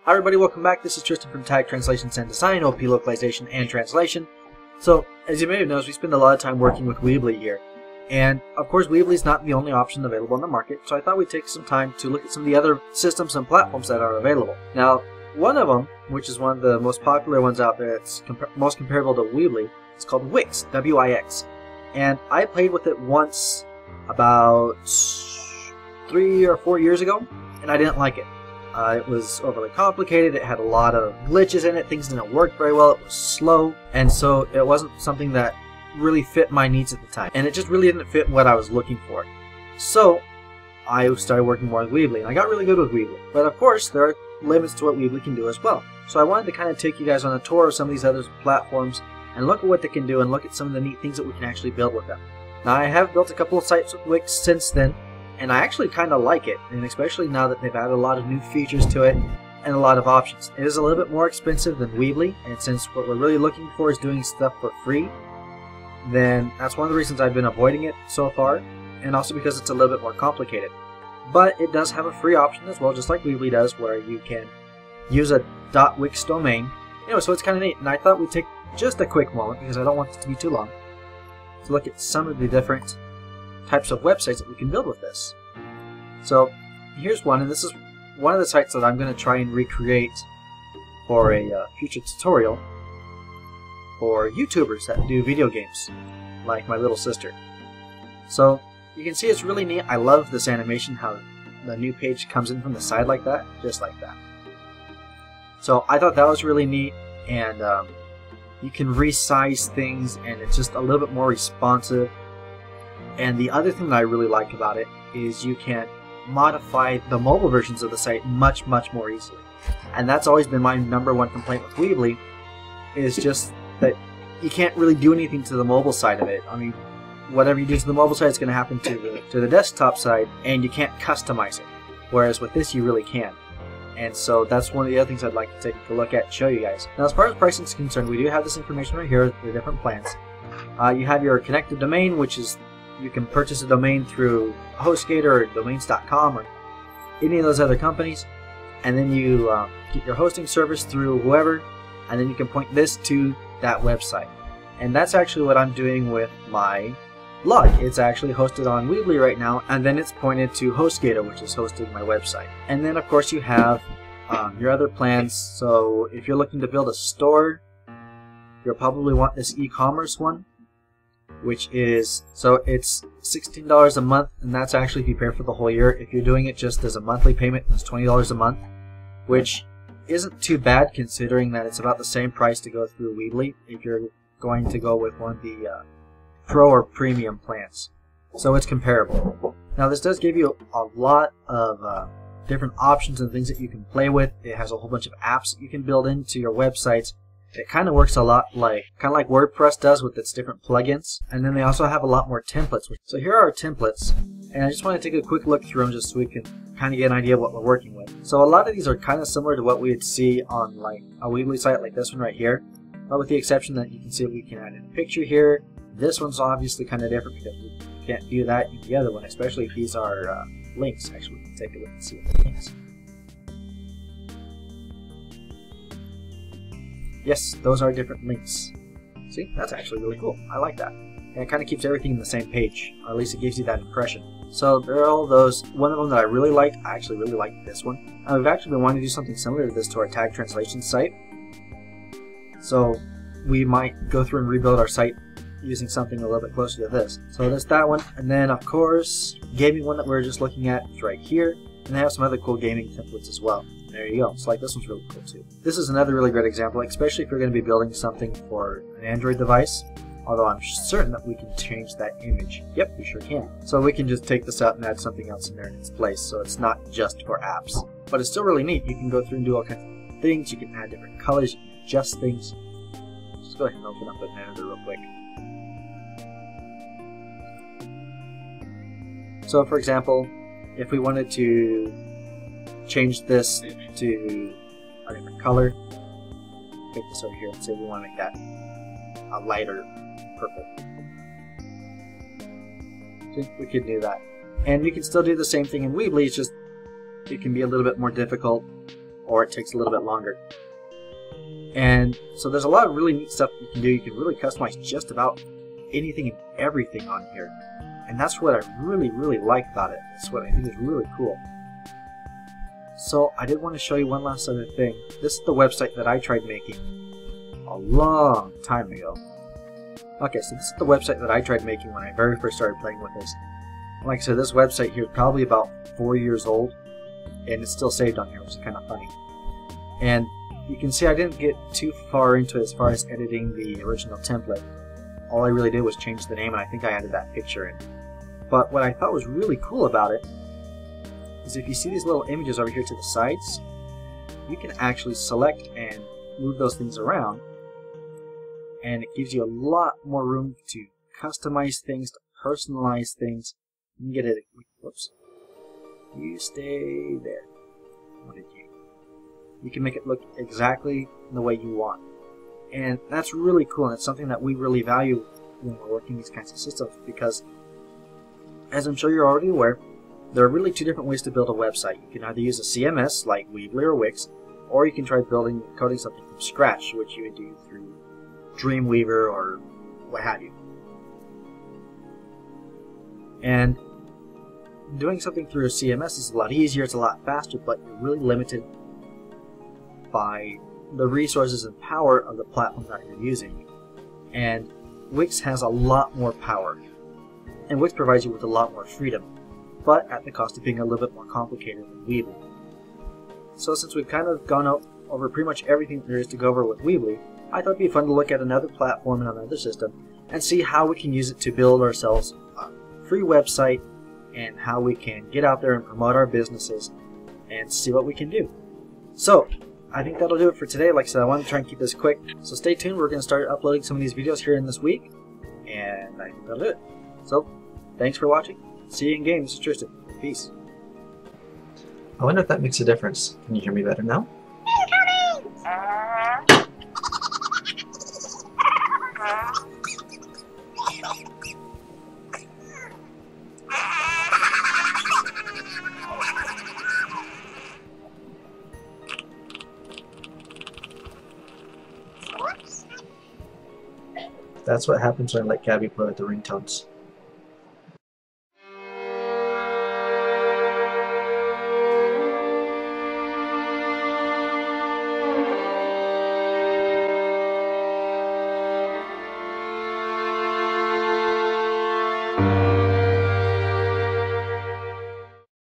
Hi everybody, welcome back. This is Tristan from Tag Translations and Design, OP Localization and Translation. So, as you may have noticed, we spend a lot of time working with Weebly here. And, of course, Weebly is not the only option available in the market, so I thought we'd take some time to look at some of the other systems and platforms that are available. Now, one of them, which is one of the most popular ones out there, it's most comparable to Weebly, is called Wix, W-I-X. And I played with it once about 3 or 4 years ago, and I didn't like it. It was overly complicated, it had a lot of glitches in it, things didn't work very well, it was slow, and so it wasn't something that really fit my needs at the time. And it just really didn't fit what I was looking for. So, I started working more with Weebly, and I got really good with Weebly. But of course, there are limits to what Weebly can do as well. So I wanted to kind of take you guys on a tour of some of these other platforms, and look at what they can do, and look at some of the neat things that we can actually build with them. Now, I have built a couple of sites with Wix since then, and I actually kind of like it, and especially now that they've added a lot of new features to it and a lot of options. It is a little bit more expensive than Weebly, and since what we're really looking for is doing stuff for free, then that's one of the reasons I've been avoiding it so far, and also because it's a little bit more complicated. But it does have a free option as well, just like Weebly does, where you can use a .wix domain. Anyway, so it's kind of neat, and I thought we'd take just a quick moment, because I don't want it to be too long, to look at some of the different types of websites that we can build with this. So here's one, and this is one of the sites that I'm going to try and recreate for a future tutorial for YouTubers that do video games, like my little sister. So you can see it's really neat. I love this animation, how the new page comes in from the side like that, just like that. So I thought that was really neat, and you can resize things, and it's just a little bit more responsive. And the other thing that I really like about it is you can modify the mobile versions of the site much more easily. And that's always been my #1 complaint with Weebly, is just that you can't really do anything to the mobile side of it. I mean, whatever you do to the mobile side is going to happen to the desktop side, and you can't customize it. Whereas with this, you really can. And so that's one of the other things I'd like to take a look at and show you guys. Now, as far as pricing is concerned, we do have this information right here, the different plans. You have your connected domain, which is you can purchase a domain through HostGator or domains.com or any of those other companies, and then you get your hosting service through whoever, and then you can point this to that website. And that's actually what I'm doing with my blog. It's actually hosted on Weebly right now, and then it's pointed to HostGator, which is hosting my website. And then of course you have your other plans. So if you're looking to build a store, you'll probably want this e-commerce one, which is, so it's $16 a month, and that's actually if you pay for the whole year. If you're doing it just as a monthly payment, it's $20 a month, which isn't too bad considering that it's about the same price to go through Weebly if you're going to go with one of the pro or premium plans. So it's comparable. Now this does give you a lot of different options and things that you can play with. It has a whole bunch of apps that you can build into your websites. It kind of works a lot like WordPress does with its different plugins. And then they also have a lot more templates. So here are our templates, and I just want to take a quick look through them just so we can kind of get an idea of what we're working with. So a lot of these are kind of similar to what we would see on like a Weebly site like this one right here, but with the exception that you can see we can add in a picture here. This one's obviously kind of different because we can't view that in the other one, especially if these are links. Actually, we can take a look and see what that means. Yes, those are different links. See, that's actually really cool. I like that. And it kind of keeps everything in the same page, or at least it gives you that impression. So there are all those. One of them that I really liked, I actually really liked this one. We've actually been wanting to do something similar to this to our tag translation site. So we might go through and rebuild our site using something a little bit closer to this. So there's that one, and then of course, gaming one that we were just looking at is right here, and they have some other cool gaming templates as well. There you go. So like this one's really cool too. This is another really great example, especially if you're going to be building something for an Android device. Although I'm certain that we can change that image. Yep, we sure can. So we can just take this out and add something else in there in its place. So it's not just for apps, but it's still really neat. You can go through and do all kinds of things. You can add different colors. You can adjust things. Just go ahead and open up the editor real quick. So for example, if we wanted to change this to a different color, take this over here and say we want to make that a lighter purple. So we could do that. And you can still do the same thing in Weebly, it's just it can be a little bit more difficult or it takes a little bit longer. And so there's a lot of really neat stuff you can do. You can really customize just about anything and everything on here. And that's what I really, really like about it. It's what I think is really cool. So I did want to show you one last other thing. This is the website that I tried making a long time ago. Okay, so this is the website that I tried making when I very first started playing with this. Like I said, this website here is probably about 4 years old, and it's still saved on here, which is kind of funny. And you can see I didn't get too far into it as far as editing the original template. All I really did was change the name, and I think I added that picture in. But what I thought was really cool about it is if you see these little images over here to the sides, you can actually select and move those things around, and it gives you a lot more room to customize things, to personalize things. You can get it. Whoops. You stay there. What did you? You can make it look exactly the way you want, and that's really cool. And it's something that we really value when we're working these kinds of systems, because, as I'm sure you're already aware, there are really two different ways to build a website. You can either use a CMS like Weebly or Wix, or you can try coding something from scratch, which you would do through Dreamweaver or what have you. And doing something through a CMS is a lot easier, it's a lot faster, but you're really limited by the resources and power of the platform that you're using. And Wix has a lot more power, and Wix provides you with a lot more freedom, but at the cost of being a little bit more complicated than Weebly. So since we've kind of gone over pretty much everything there is to go over with Weebly, I thought it'd be fun to look at another platform and another system and see how we can use it to build ourselves a free website, and how we can get out there and promote our businesses and see what we can do. So I think that'll do it for today. Like I said, I want to try and keep this quick, so stay tuned. We're going to start uploading some of these videos here in this week, and I think that'll do it. So thanks for watching. See you in game. This is Tristan. Peace. I wonder if that makes a difference. Can you hear me better now? That's what happens when I let Gabby play with the ringtones.